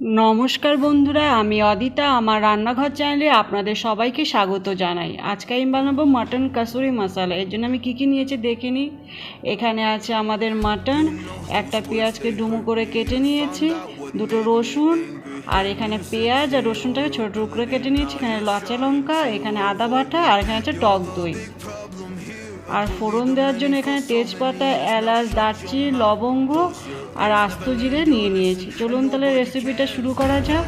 नमस्कार बंधुरा आमी अदिता आमार रान्नाघर चैनेले आपनादेर सबाइके स्वागत जानाई। आजके आमी बानाबो मटन कसुरी मसाला। एर जोन्नो आमी कि नियेछि देखे निई। एखाने आछे आमादेर मटन, एकटा पेंयाजके डुमो करे केटे नियेछि, दुटो रसुन और एखाने पेंयाज और रसुनटाके छोटो टुकरो केटे नियेछि, एखाने काँचा लंका, एखाने आदा बाटा और एखाने आछे टक दई और फोड़न देওয়ার জন্য এখানে তেজপাতা, এলাচ, দারচিনি, লবঙ্গ আর আস্ত জিরে নিয়ে নিয়েছি। চলুন তাহলে রেসিপিটা শুরু করা যাক।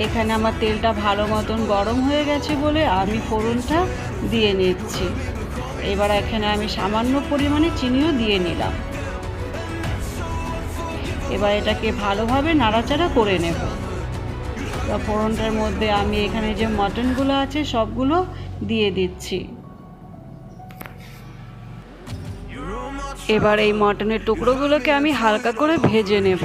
এখানে আমার তেলটা ভালো মতন গরম হয়ে গেছে বলে আমি ফোড়নটা দিয়ে নিচ্ছি। এবার এখানে আমি সামান্য পরিমাণে চিনিও দিয়ে নিলাম। এবার এটাকে ভালোভাবে নাড়াচাড়া করে নেব। ফোড়নটার মধ্যে আমি এখানে যে মটনগুলো আছে সবগুলো দিয়ে দিচ্ছি। এবার এই মটনের টুকরোগুলোকে আমি হালকা করে ভেজে নেব।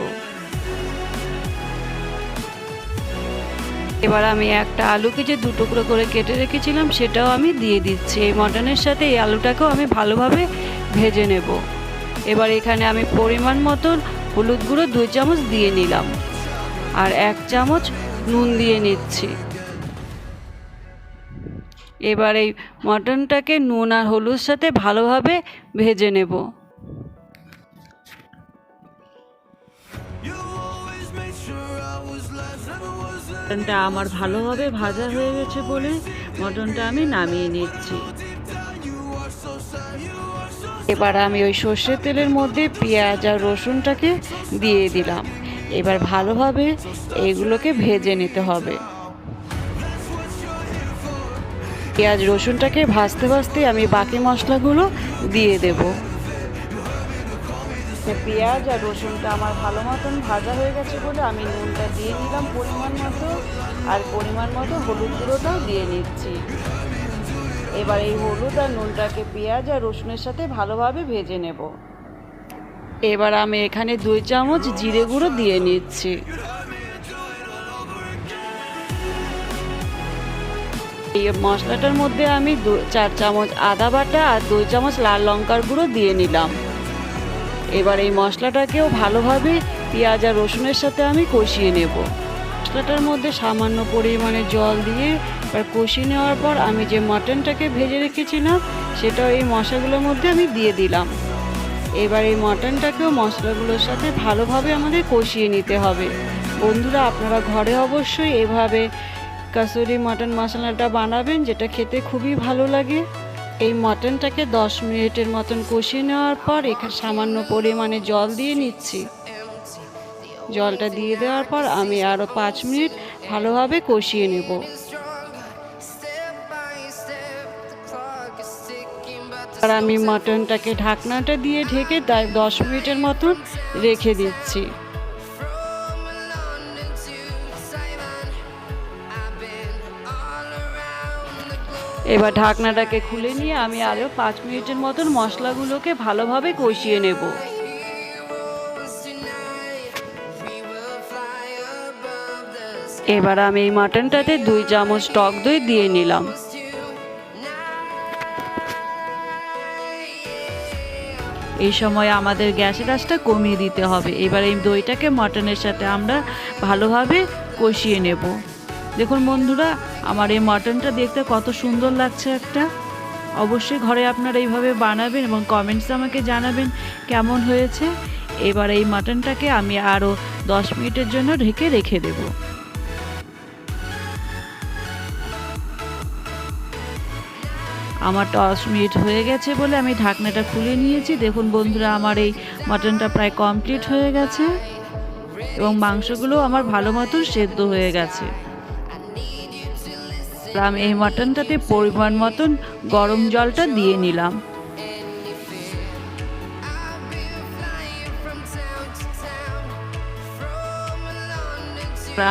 এবার আমি একটা আলুকে যে দু টুকরো করে কেটে রেখেছিলাম সেটাও আমি দিয়ে দিচ্ছি। এই মটনের সাথে এই আলুটাকেও আমি ভালোভাবে ভেজে নেব। এবার এখানে আমি পরিমাণ মতন হলুদ গুঁড়ো 2 চামচ দিয়ে নিলাম আর 1 চামচ নুন দিয়ে নিচ্ছি। এবার এই মটনটাকে নুন আর হলুদ সাথে ভালোভাবে ভেজে নেব। মটনটা আমার ভালোভাবে ভাজা হয়ে গেছে বলে মটনটা আমি নামিয়ে নিচ্ছি। এবার আমি ওই সর্ষের তেলের মধ্যে পেঁয়াজ আর রসুনটাকে দিয়ে দিলাম। এবার ভালোভাবে এইগুলোকে ভেজে নিতে হবে। পেঁয়াজ রসুনটাকে ভাজতে ভাজতে আমি বাকি মশলাগুলো দিয়ে দেব। পেঁয়াজ আর রসুনটা আমার ভালো মতন ভাজা হয়ে গেছে বলে আমি নুনটা দিয়ে নিলাম পরিমাণ মতো আর পরিমাণ মতো হলুদ গুঁড়োটাও দিয়ে নিচ্ছি। এবার এই হলুদ আর নুনটাকে পেঁয়াজ আর রসুনের সাথে ভালোভাবে ভেজে নেব। এবার আমি এখানে 2 চামচ জিরে গুঁড়ো দিয়ে নিচ্ছি। এই মশলাটার মধ্যে আমি 4 চামচ আদা বাটা আর 2 চামচ লাল লঙ্কার গুঁড়ো দিয়ে নিলাম। এবার এই মশলাটাকেও ভালোভাবে পেঁয়াজ আর রসুনের সাথে আমি কষিয়ে নেব। মশলাটার মধ্যে সামান্য পরিমাণে জল দিয়ে এবার কষিয়ে নেওয়ার পর আমি যে মটনটাকে ভেজে রেখেছিলাম সেটাও এই মশলাগুলোর মধ্যে আমি দিয়ে দিলাম। এবার এই মটনটাকেও মশলাগুলোর সাথে ভালোভাবে আমাদের কষিয়ে নিতে হবে। বন্ধুরা আপনারা ঘরে অবশ্যই এভাবে কাসুরি মটন মশলাটা বানাবেন, যেটা খেতে খুবই ভালো লাগে। এই মটনটাকে 10 মিনিটের মতন কষিয়ে নেওয়ার পর এখানে সামান্য পরিমাণে জল দিয়ে নিচ্ছি। জলটা দিয়ে দেওয়ার পর আমি আরও 5 মিনিট ভালোভাবে কষিয়ে নেব। আর আমি মটনটাকে ঢাকনাটা দিয়ে ঢেকে 10 মিনিটের মতন রেখে দিচ্ছি। এবার ঢাকনাটাকে খুলে নিয়ে আমি আরও 5 মিনিটের মতন মশলাগুলোকে ভালোভাবে কষিয়ে নেব। এবার আমি এই মটনটাতে 2 চামচ টক দই দিয়ে নিলাম। এই সময় আমাদের গ্যাসের আঁচটা কমিয়ে দিতে হবে। এবার এই দইটাকে মটনের সাথে আমরা ভালোভাবে কষিয়ে নেব। দেখুন বন্ধুরা আমার এই মটনটা দেখতে কত সুন্দর লাগছে একটা। অবশ্যই ঘরে আপনারা এইভাবে বানাবেন এবং কমেন্টসে আমাকে জানাবেন কেমন হয়েছে। এবার এই মটনটাকে আমি আরও 10 মিনিটের জন্য ঢেকে রেখে দেব। আমার 10 মিনিট হয়ে গেছে বলে আমি ঢাকনাটা খুলে নিয়েছি। দেখুন বন্ধুরা আমার এই মটনটা প্রায় কমপ্লিট হয়ে গেছে এবং মাংসগুলো আমার ভালো মতো সেদ্ধ হয়ে গেছে। আমি এই মটনটাতে পরিমাণ মতন গরম জলটা দিয়ে নিলাম।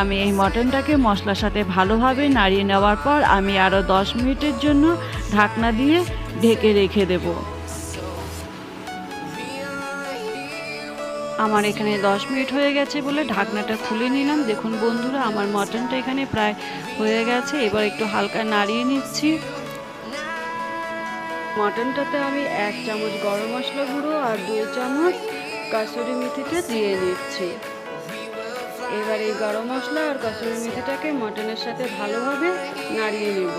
আমি এই মটনটাকে মশলার সাথে ভালোভাবে নাড়িয়ে নেওয়ার পর আমি আরও 10 মিনিটের জন্য ঢাকনা দিয়ে ঢেকে রেখে দেব। আমার এখানে 10 মিনিট হয়ে গেছে বলে ঢাকনাটা খুলে নিলাম। দেখুন বন্ধুরা আমার মটনটা এখানে প্রায় হয়ে গেছে। এবার একটু হালকা নাড়িয়ে নিচ্ছি। মটনটাতে আমি 1 চামচ গরম মশলা গুঁড়ো আর 2 চামচ কাসুরি মেথিটা দিয়ে নিচ্ছি। এবার এই গরম মশলা আর কসুরি মেথিটাকে মটনের সাথে ভালোভাবে নাড়িয়ে নেব।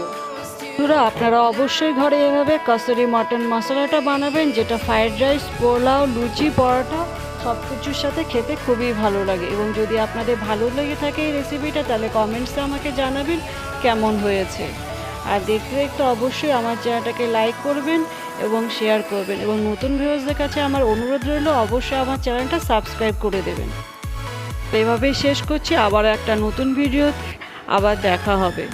বন্ধুরা, আপনারা অবশ্যই ঘরে এভাবে কসুরি মটন মশলাটা বানাবেন, যেটা ফ্রাইড রাইস, পোলাও, লুচি, পরোটা সব কিছুর সাথে খেতে খুবই ভালো লাগে। এবং যদি আপনাদের ভালো লেগে থাকে এই রেসিপিটা, তাহলে কমেন্টসে আমাকে জানাবেন কেমন হয়েছে। আর দেখতে দেখতে অবশ্যই আমার চ্যানেলটাকে লাইক করবেন এবং শেয়ার করবেন, এবং নতুন ভিউয়ার্সদের কাছে আমার অনুরোধ রইল অবশ্যই আমার চ্যানেলটা সাবস্ক্রাইব করে দেবেন। এভাবেই শেষ করছি, আবার একটা নতুন ভিডিওতে আবার দেখা হবে।